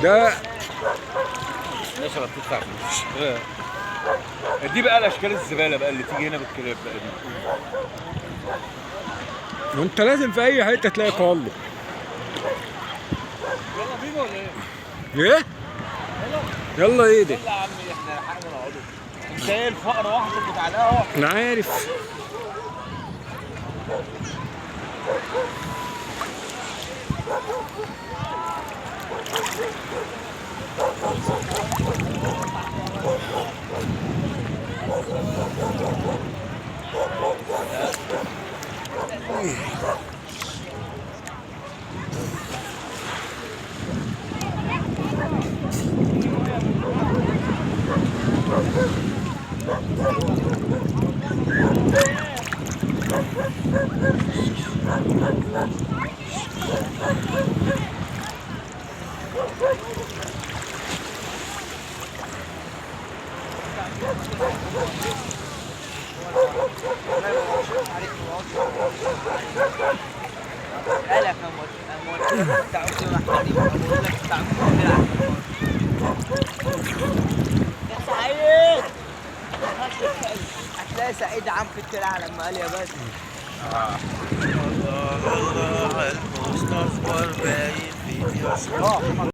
ده نشرة بتدفع فلوس. دي بقى الاشكال الزباله بقى اللي تيجي هنا بالكلاب بقى دي. وانت لازم في اي حته تلاقي قالب. يلا بينا ولا ايه؟ ايه؟ يلا ايه ده؟ يلا يا عم احنا لحقنا نقعدوا. انت ايه الفقر واحد بتاع القهوه؟ انا عارف. اسألك أما بتاع أختي محترم أقول لك بتاع أختي بيلعب يا سعيد هتلاقي سعيد عم في التلعة لما قال يا بدر الله المستكبر باين فيك يا